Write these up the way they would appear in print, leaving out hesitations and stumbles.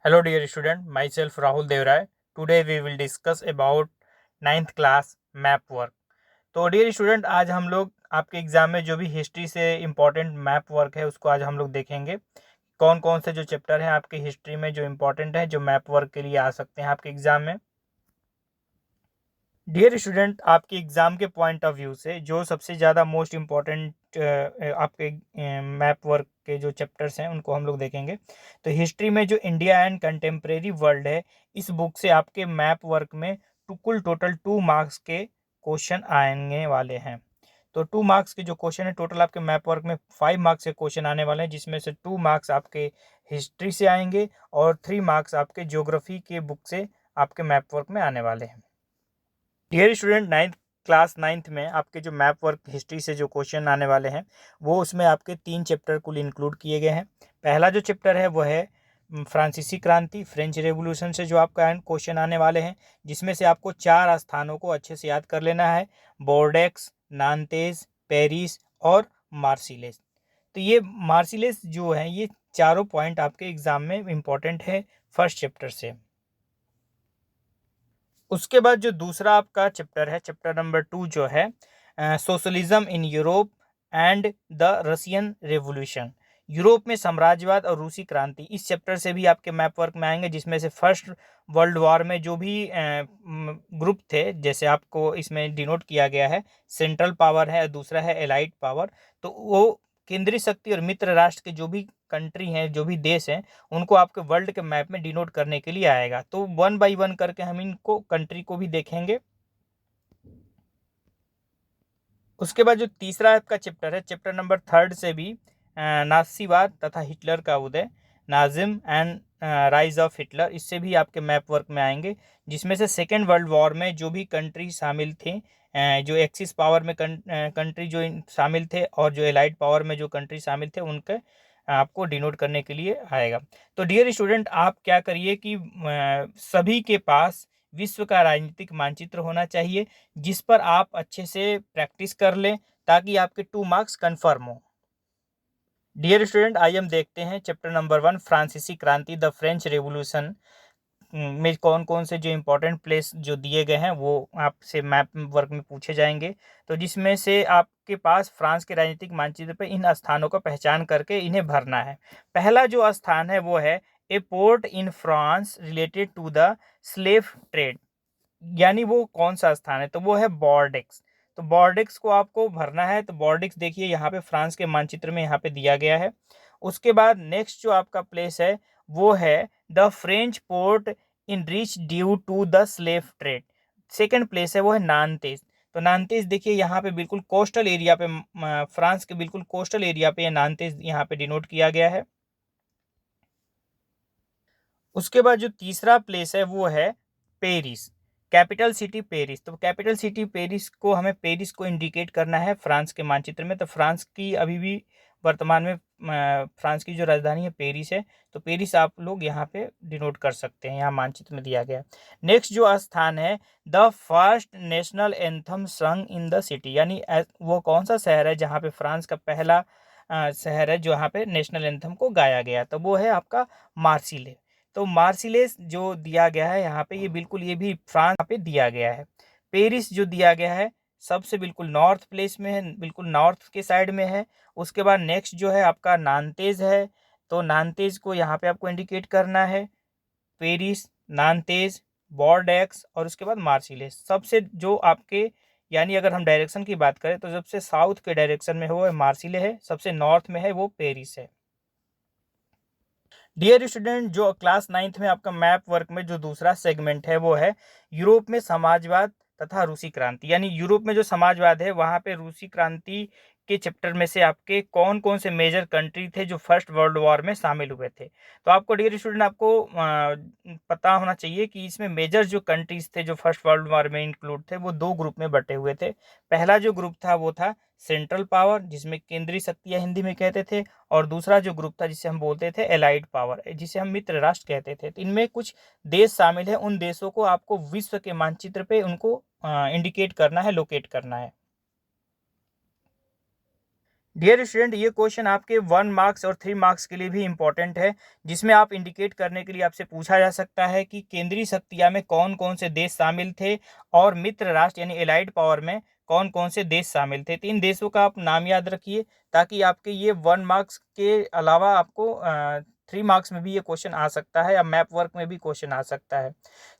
Hello dear student, myself Rahul Devray. Today we will discuss about 9th class map work. तो dear student, आज हम लोग आपके exam में जो भी हिस्ट्री से इम्पोर्टेंट मैप वर्क है उसको आज हम लोग देखेंगे। कौन कौन से जो चैप्टर हैं आपके हिस्ट्री में जो इम्पोर्टेंट है, जो मैप वर्क के लिए आ सकते हैं आपके एग्जाम में। डियर स्टूडेंट, आपके एग्जाम के पॉइंट ऑफ व्यू से जो सबसे ज़्यादा मोस्ट इम्पॉर्टेंट आपके मैप वर्क के जो चैप्टर्स हैं उनको हम लोग देखेंगे। तो हिस्ट्री में जो इंडिया एंड कंटेम्प्रेरी वर्ल्ड है, इस बुक से आपके मैप वर्क में कुल टोटल 2 मार्क्स के क्वेश्चन आने वाले हैं। तो 2 मार्क्स के जो क्वेश्चन है टोटल आपके मैप वर्क में 5 मार्क्स के क्वेश्चन आने वाले हैं, जिसमें से 2 मार्क्स आपके हिस्ट्री से आएंगे और 3 मार्क्स आपके ज्योग्राफी के बुक से आपके मैप वर्क में आने वाले हैं। डियर स्टूडेंट, क्लास नाइन्थ में आपके जो मैप वर्क हिस्ट्री से जो क्वेश्चन आने वाले हैं वो उसमें आपके 3 चैप्टर कुल इंक्लूड किए गए हैं। पहला जो चैप्टर है वो है फ्रांसीसी क्रांति, फ्रेंच रेवोल्यूशन से जो आपका क्वेश्चन आने वाले हैं, जिसमें से आपको 4 स्थानों को अच्छे से याद कर लेना है: बोर्डेक्स, नांतेज, पेरिस और मार्सिलेस। तो ये मार्सिलेस जो है, ये चारों पॉइंट आपके एग्जाम में इम्पोर्टेंट है फर्स्ट चैप्टर से। उसके बाद जो दूसरा आपका चैप्टर है, चैप्टर नंबर 2 जो है socialism in Europe and the Russian revolution, Europe में साम्राज्यवाद और रूसी क्रांति। इस चैप्टर से भी आपके मैप वर्क में आएंगे, जिसमें से फर्स्ट वर्ल्ड वॉर में जो भी ग्रुप थे, जैसे आपको इसमें डिनोट किया गया है, सेंट्रल पावर है, दूसरा है एलाइड पावर, तो वो केंद्रीय शक्ति और मित्र राष्ट्र के जो भी कंट्री हैं, जो भी देश हैं, उनको आपके वर्ल्ड के मैप में डिनोट करने के लिए आएगा। तो 1 बाय 1 करके हम इनको कंट्री को भी देखेंगे। उसके बाद जो तीसरा आपका चैप्टर है, चैप्टर नंबर 3 से भी नासीवाद तथा हिटलर का उदय, Nazism and rise of Hitler, इससे भी आपके मैप वर्क में आएंगे, जिसमें से सेकेंड वर्ल्ड वॉर में जो भी कंट्री शामिल थे, जो एक्सिस पावर में कंट्री जो शामिल थे और जो एलाइड पावर में जो कंट्री शामिल थे, उनके आपको डिनोट करने के लिए आएगा। तो डियर स्टूडेंट, आप क्या करिए कि सभी के पास विश्व का राजनीतिक मानचित्र होना चाहिए, जिस पर आप अच्छे से प्रैक्टिस कर लें, ताकि आपके 2 मार्क्स कंफर्म हो। डियर स्टूडेंट, आइए हम देखते हैं चैप्टर नंबर 1 फ्रांसीसी क्रांति द फ्रेंच रेवोल्यूशन में कौन कौन से जो इंपॉर्टेंट प्लेस जो दिए गए हैं वो आपसे मैप वर्क में पूछे जाएंगे। तो जिसमें से आपके पास फ्रांस के राजनीतिक मानचित्र पर इन स्थानों का पहचान करके इन्हें भरना है। पहला जो स्थान है वो है a port in France related to the slave trade, यानी वो कौन सा स्थान है, तो वो है बॉर्डेक्स। तो बॉर्डेक्स को आपको भरना है। तो बॉर्डेक्स देखिए यहाँ पे फ्रांस के मानचित्र में यहाँ पे दिया गया है। उसके बाद नेक्स्ट जो आपका प्लेस है वो है the French port in rich due to the slave trade. Second place है वो है नानतेज। तो नानतेज देखिए यहाँ पे बिल्कुल कोस्टल एरिया पे, फ्रांस के बिल्कुल कोस्टल एरिया पे नानतेज यहाँ पे डिनोट किया गया है। उसके बाद जो तीसरा प्लेस है वो है पेरिस, कैपिटल सिटी पेरिस। तो कैपिटल सिटी पेरिस को, हमें पेरिस को इंडिकेट करना है फ्रांस के मानचित्र में। तो फ्रांस की अभी भी वर्तमान में फ्रांस की जो राजधानी है पेरिस है। तो पेरिस आप लोग यहाँ पे डिनोट कर सकते हैं, यहाँ मानचित्र में दिया गया। नेक्स्ट जो स्थान है, द फर्स्ट नेशनल एंथम संग इन द सिटी, यानी वो कौन सा शहर है जहाँ पे फ्रांस का पहला शहर है जहाँ पे नेशनल एंथम को गाया गया, तो वो है आपका मार्सिले। तो मार्सिलेस जो दिया गया है यहाँ पे, ये बिल्कुल ये भी फ्रांस पे दिया गया है। पेरिस जो दिया गया है सबसे बिल्कुल नॉर्थ प्लेस में है, बिल्कुल नॉर्थ के साइड में है। उसके बाद नेक्स्ट जो है आपका नानतेज है। तो नानतेज को यहाँ पे आपको इंडिकेट करना है। पेरिस, नानतेज, बॉर्डेक्स और उसके बाद मार्सिलेस। सबसे जो आपके, यानी अगर हम डायरेक्शन की बात करें तो सबसे साउथ के डायरेक्शन में वो है मार्सिले है, सबसे नॉर्थ में है वो पेरिस है। डियर स्टूडेंट, जो क्लास 9th में आपका मैप वर्क में जो दूसरा सेगमेंट है वो है यूरोप में समाजवाद तथा रूसी क्रांति, यानी यूरोप में जो समाजवाद है वहाँ पे रूसी क्रांति के चैप्टर में से आपके कौन कौन से मेजर कंट्री थे जो फर्स्ट वर्ल्ड वॉर में शामिल हुए थे। तो आपको डियर स्टूडेंट, आपको पता होना चाहिए कि इसमें मेजर जो कंट्रीज थे जो फर्स्ट वर्ल्ड वॉर में इंक्लूड थे वो 2 ग्रुप में बटे हुए थे। पहला जो ग्रुप था वो था सेंट्रल पावर, जिसमें केंद्रीय शक्तियाँ हिंदी में कहते थे, और दूसरा जो ग्रुप था जिसे हम बोलते थे एलाइड पावर, जिसे हम मित्र राष्ट्र कहते थे। तो इनमें कुछ देश शामिल है, उन देशों को आपको विश्व के मानचित्र पे उनको इंडिकेट करना है, लोकेट करना है। डियर स्टूडेंट, ये क्वेश्चन आपके 1 मार्क्स और 3 मार्क्स के लिए भी इम्पोर्टेंट है, जिसमें आप इंडिकेट करने के लिए आपसे पूछा जा सकता है कि केंद्रीय शक्तियाँ में कौन कौन से देश शामिल थे और मित्र राष्ट्र यानी एलाइड पावर में कौन कौन से देश शामिल थे। तो इन देशों का आप नाम याद रखिए, ताकि आपके ये 1 मार्क्स के अलावा आपको 3 मार्क्स में भी ये क्वेश्चन आ सकता है या मैप वर्क में भी क्वेश्चन आ सकता है।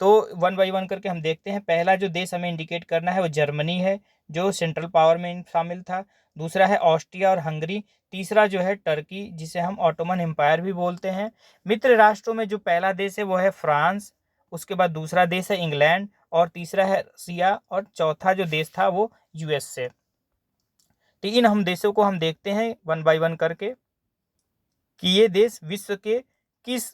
तो 1 बाई 1 करके हम देखते हैं। पहला जो देश हमें इंडिकेट करना है वो जर्मनी है, जो सेंट्रल पावर में शामिल था। दूसरा है ऑस्ट्रिया और हंगरी। तीसरा जो है टर्की, जिसे हम ऑटोमन एम्पायर भी बोलते हैं। मित्र राष्ट्रों में जो पहला देश है वो है फ्रांस, उसके बाद दूसरा देश है इंग्लैंड, और तीसरा है रसिया, और चौथा जो देश था वो यूएसए। तो इन हम देशों को हम देखते हैं 1 बाई 1 करके कि ये देश विश्व के किस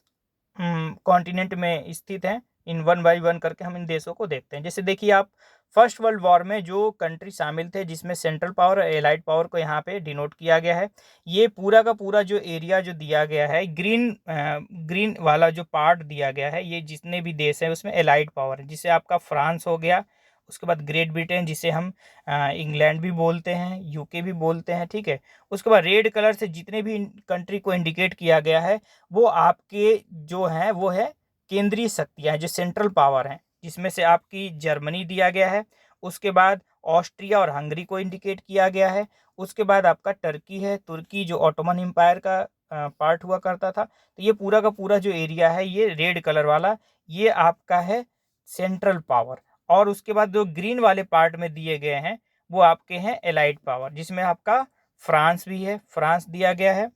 कॉन्टिनेंट में स्थित हैं। इन 1 बाई 1 करके हम इन देशों को देखते हैं। जैसे देखिए आप, फर्स्ट वर्ल्ड वॉर में जो कंट्री शामिल थे, जिसमें सेंट्रल पावर और एलाइड पावर को यहाँ पे डिनोट किया गया है। ये पूरा का पूरा जो एरिया जो दिया गया है, ग्रीन वाला जो पार्ट दिया गया है, ये जितने भी देश हैं उसमें एलाइड पावर है, जिसे आपका फ्रांस हो गया, उसके बाद ग्रेट ब्रिटेन जिसे हम इंग्लैंड भी बोलते हैं, यूके भी बोलते हैं, ठीक है। उसके बाद रेड कलर से जितने भी कंट्री को इंडिकेट किया गया है वो आपके जो हैं वो है केंद्रीय शक्तियाँ हैं, जो सेंट्रल पावर हैं, जिसमें से आपकी जर्मनी दिया गया है। उसके बाद ऑस्ट्रिया और हंगरी को इंडिकेट किया गया है। उसके बाद आपका टर्की है, तुर्की जो ऑटोमन एम्पायर का पार्ट हुआ करता था। तो ये पूरा का पूरा जो एरिया है, ये रेड कलर वाला, ये आपका है सेंट्रल पावर। और उसके बाद जो ग्रीन वाले पार्ट में दिए गए हैं वो आपके हैं एलाइड पावर, जिसमें आपका फ्रांस भी है, फ्रांस दिया गया है।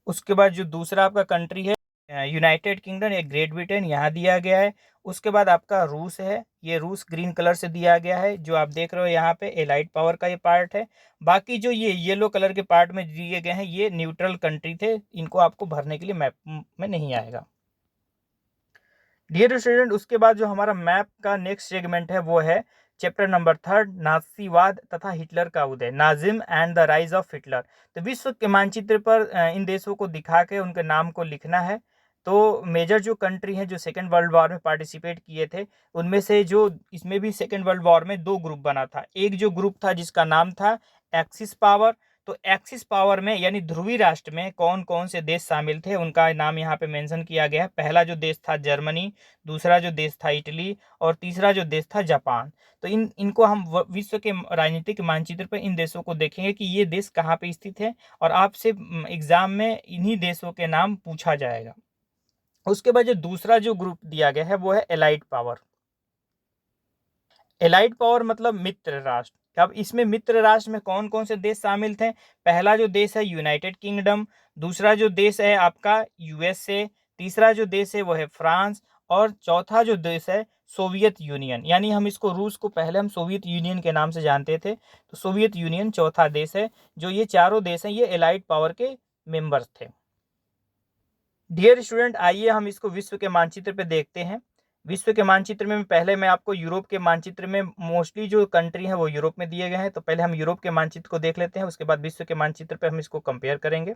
उसके बाद जो दूसरा आपका कंट्री है यूनाइटेड किंगडम या ग्रेट ब्रिटेन, यहाँ दिया गया है। उसके बाद आपका रूस है, ये रूस ग्रीन कलर से दिया गया है, जो आप देख रहे हो यहाँ पे एलाइड पावर का ये पार्ट है। बाकी जो ये येलो कलर के पार्ट में दिए गए हैं ये न्यूट्रल कंट्री थे, इनको आपको भरने के लिए मैप में नहीं आएगा। डियर स्टूडेंट, उसके बाद जो हमारा मैप का नेक्स्ट सेगमेंट है वो है चैप्टर नंबर 3, नाजीवाद तथा हिटलर का उदय, Nazism and the rise of Hitler. तो विश्व के मानचित्र पर इन देशों को दिखा के उनके नाम को लिखना है। तो मेजर जो कंट्री हैं जो सेकेंड वर्ल्ड वॉर में पार्टिसिपेट किए थे, उनमें से जो इसमें भी सेकेंड वर्ल्ड वॉर में 2 ग्रुप बना था। एक जो ग्रुप था जिसका नाम था एक्सिस पावर। तो एक्सिस पावर में यानी ध्रुवीय राष्ट्र में कौन कौन से देश शामिल थे उनका नाम यहाँ पे मेंशन किया गया है। पहला जो देश था जर्मनी, दूसरा जो देश था इटली, और तीसरा जो देश था जापान। तो इनको हम विश्व के राजनीतिक मानचित्र पर इन देशों को देखेंगे कि ये देश कहाँ पे स्थित है, और आपसे एग्जाम में इन्हीं देशों के नाम पूछा जाएगा। उसके बाद जो दूसरा जो ग्रुप दिया गया है वो है एलाइड पावर। एलाइड पावर मतलब मित्र राष्ट्र। अब इसमें मित्र राष्ट्र में कौन कौन से देश शामिल थे? पहला जो देश है यूनाइटेड किंगडम, दूसरा जो देश है आपका यूएसए, तीसरा जो देश है वो है फ्रांस, और चौथा जो देश है सोवियत यूनियन। यानी हम इसको रूस को पहले हम सोवियत यूनियन के नाम से जानते थे, तो सोवियत यूनियन चौथा देश है। जो ये चारों देश हैं ये एलाइड पावर के मेंबर्स थे। डियर स्टूडेंट, आइए हम इसको विश्व के मानचित्र पे देखते हैं। विश्व के मानचित्र में पहले मैं आपको यूरोप के मानचित्र में मोस्टली जो कंट्री है वो यूरोप में दिए गए हैं, तो पहले हम यूरोप के मानचित्र को देख लेते हैं, उसके बाद विश्व के मानचित्र पे हम इसको कंपेयर करेंगे।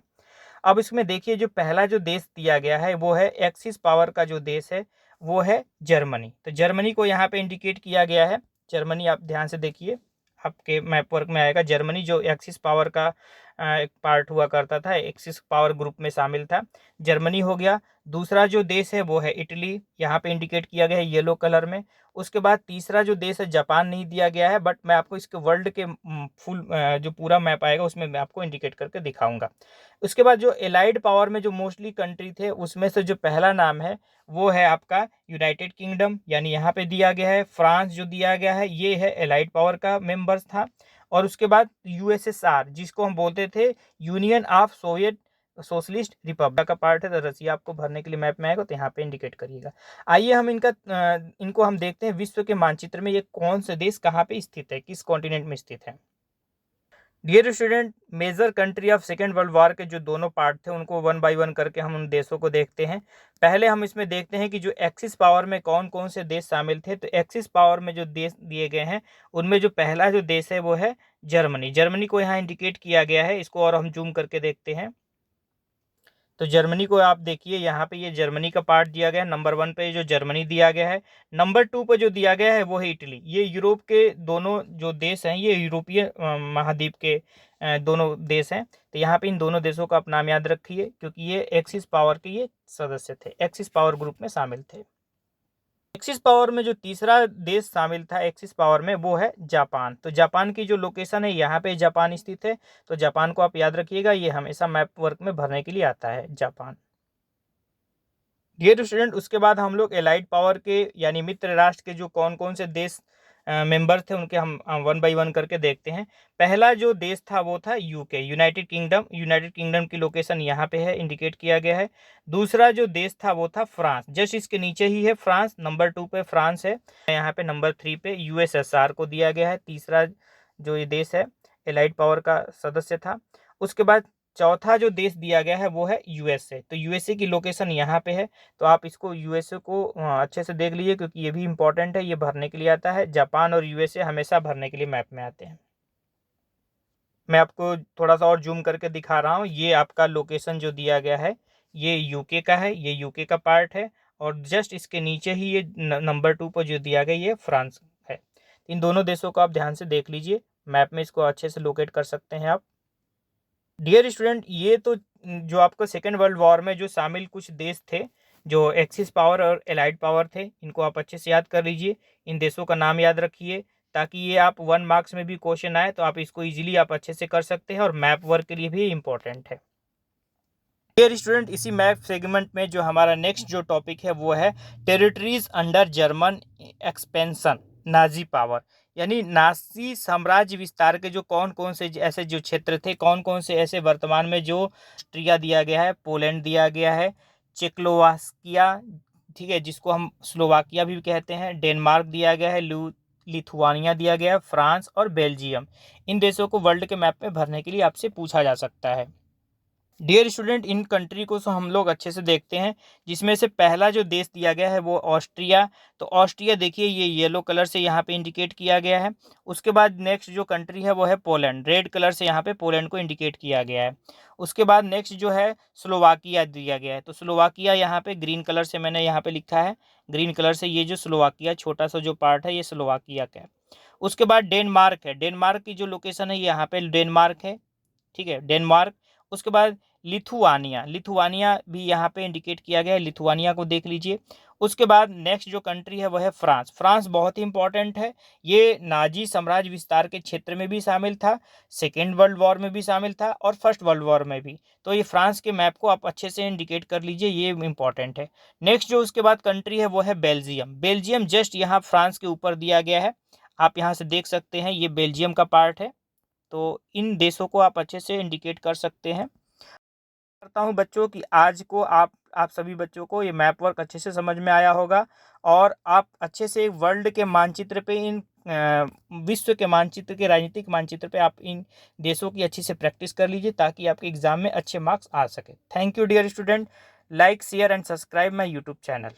अब इसमें देखिए जो पहला जो देश दिया गया है वो है एक्सिस पावर का जो देश है वो है जर्मनी। तो जर्मनी को यहाँ पे इंडिकेट किया गया है। जर्मनी आप ध्यान से देखिए, आपके मैप वर्क में आएगा। जर्मनी जो एक्सिस पावर का एक पार्ट हुआ करता था, एक्सिस पावर ग्रुप में शामिल था, जर्मनी हो गया। दूसरा जो देश है वो है इटली, यहाँ पे इंडिकेट किया गया है येलो कलर में। उसके बाद तीसरा जो देश है जापान नहीं दिया गया है, बट मैं आपको इसके वर्ल्ड के फुल जो पूरा मैप आएगा उसमें मैं आपको इंडिकेट करके दिखाऊंगा। उसके बाद जो एलाइड पावर में जो मोस्टली कंट्री थे उसमें से जो पहला नाम है वो है आपका यूनाइटेड किंगडम, यानी यहाँ पे दिया गया है। फ्रांस जो दिया गया है ये है एलाइड पावर का मेंबर्स था। और उसके बाद यूएसएसआर जिसको हम बोलते थे union of Soviet socialist Republic का पार्ट है। तो रसिया आपको भरने के लिए मैप में आएगा, तो यहाँ पे इंडिकेट करिएगा। आइए हम इनको हम देखते हैं विश्व के मानचित्र में ये कौन से देश कहाँ पे स्थित है, किस कॉन्टिनेंट में स्थित है। Dear student, major country of second world war के जो दोनों पार्ट थे उनको 1 बाई 1 करके हम उन देशों को देखते हैं। पहले हम इसमें देखते हैं कि जो एक्सिस पावर में कौन कौन से देश शामिल थे। तो एक्सिस पावर में जो देश दिए गए हैं उनमें जो पहला जो देश है वो है जर्मनी। जर्मनी को यहाँ इंडिकेट किया गया है, इसको और हम जूम करके देखते हैं। तो जर्मनी को आप देखिए यहाँ पे ये जर्मनी का पार्ट दिया गया है। नंबर 1 पे जो जर्मनी दिया गया है, नंबर 2 पे जो दिया गया है वो है इटली। ये यूरोप के दोनों जो देश हैं, ये यूरोपीय महाद्वीप के दोनों देश हैं। तो यहाँ पे इन दोनों देशों का आप नाम याद रखिए, क्योंकि ये एक्सिस पावर के ये सदस्य थे, एक्सिस पावर ग्रुप में शामिल थे। एक्सिस पावर में जो तीसरा देश शामिल था एक्सिस पावर में, वो है जापान। तो जापान की जो लोकेशन है, यहाँ पे जापान स्थित है। तो जापान को आप याद रखिएगा, ये हमेशा मैप वर्क में भरने के लिए आता है जापान। डियर स्टूडेंट, उसके बाद हम लोग एलाइड पावर के यानी मित्र राष्ट्र के जो कौन कौन से देश मेंबर थे, उनके हम 1 बाय 1 करके देखते हैं। पहला जो देश था वो था UK, United kingdom. United kingdom की लोकेशन यहाँ पे है, इंडिकेट किया गया है। दूसरा जो देश था वो था फ्रांस, जस्ट इसके नीचे ही है फ्रांस, नंबर 2 पे फ्रांस है। यहाँ पे नंबर 3 पे यूएसएसआर को दिया गया है, तीसरा जो ये देश है एलाइड पावर का सदस्य था। उसके बाद चौथा जो देश दिया गया है वो है यूएसए। तो यूएसए की लोकेशन यहाँ पे है। तो आप इसको यूएसए को अच्छे से देख लीजिए, क्योंकि ये भी इंपॉर्टेंट है, ये भरने के लिए आता है। जापान और यूएसए हमेशा भरने के लिए मैप में आते हैं। मैं आपको थोड़ा सा और जूम करके दिखा रहा हूँ। ये आपका लोकेशन जो दिया गया है ये यूके का है, ये यूके का पार्ट है। और जस्ट इसके नीचे ही ये नंबर 2 पर जो दिया गया ये फ्रांस है। इन दोनों देशों को आप ध्यान से देख लीजिए, मैप में इसको अच्छे से लोकेट कर सकते हैं आप। डियर स्टूडेंट, ये तो जो आपको सेकेंड वर्ल्ड वॉर में जो शामिल कुछ देश थे, जो एक्सिस पावर और एलाइड पावर थे, इनको आप अच्छे से याद कर लीजिए। इन देशों का नाम याद रखिए, ताकि ये आप 1 मार्क्स में भी क्वेश्चन आए तो आप इसको इजीली आप अच्छे से कर सकते हैं, और मैप वर्क के लिए भी इम्पोर्टेंट है। डियर स्टूडेंट, इसी मैप सेगमेंट में जो हमारा नेक्स्ट जो टॉपिक है वो है territories under German expansion, Nazi power. यानी नाजी साम्राज्य विस्तार के जो कौन कौन से ऐसे जो क्षेत्र थे, कौन कौन से ऐसे वर्तमान में जो ऑस्ट्रिया दिया गया है, पोलैंड दिया गया है, चेकोस्लोवाकिया, ठीक है, जिसको हम स्लोवाकिया भी कहते हैं, डेनमार्क दिया गया है, लिथुआनिया दिया गया है, फ्रांस और बेल्जियम। इन देशों को वर्ल्ड के मैप में भरने के लिए आपसे पूछा जा सकता है। डियर स्टूडेंट, इन कंट्री को हम लोग अच्छे से देखते हैं, जिसमें से पहला जो देश दिया गया है वो ऑस्ट्रिया। तो ऑस्ट्रिया देखिए, ये येलो कलर से यहाँ पे इंडिकेट किया गया है। उसके बाद नेक्स्ट जो कंट्री है वो है पोलैंड, रेड कलर से यहाँ पे पोलैंड को इंडिकेट किया गया है। उसके बाद नेक्स्ट जो है स्लोवाकिया दिया गया है। तो स्लोवाकिया यहाँ पे ग्रीन कलर से मैंने यहाँ पे लिखा है, ग्रीन कलर से ये जो स्लोवाकिया छोटा सा जो पार्ट है ये स्लोवाकिया का है। उसके बाद डेनमार्क है, डेनमार्क की जो लोकेशन है यहाँ पे डेनमार्क है, ठीक है, डेनमार्क। उसके बाद लिथुआनिया, लिथुआनिया भी यहाँ पे इंडिकेट किया गया है, लिथुआनिया को देख लीजिए। उसके बाद नेक्स्ट जो कंट्री है वह है फ्रांस। फ्रांस बहुत ही इंपॉर्टेंट है, ये नाजी साम्राज्य विस्तार के क्षेत्र में भी शामिल था, सेकेंड वर्ल्ड वॉर में भी शामिल था और फर्स्ट वर्ल्ड वॉर में भी। तो ये फ्रांस के मैप को आप अच्छे से इंडिकेट कर लीजिए, ये इंपॉर्टेंट है। नेक्स्ट जो उसके बाद कंट्री है वो है बेल्जियम। बेल्जियम जस्ट यहाँ फ्रांस के ऊपर दिया गया है, आप यहाँ से देख सकते हैं, ये बेल्जियम का पार्ट है। तो इन देशों को आप अच्छे से इंडिकेट कर सकते हैं। करता हूं बच्चों कि आज को आप सभी बच्चों को ये मैप वर्क अच्छे से समझ में आया होगा, और आप अच्छे से वर्ल्ड के मानचित्र पे, इन विश्व के मानचित्र के राजनीतिक मानचित्र पे आप इन देशों की अच्छी से प्रैक्टिस कर लीजिए, ताकि आपके एग्जाम में अच्छे मार्क्स आ सके। Thank you dear student. Like, share and subscribe my YouTube channel.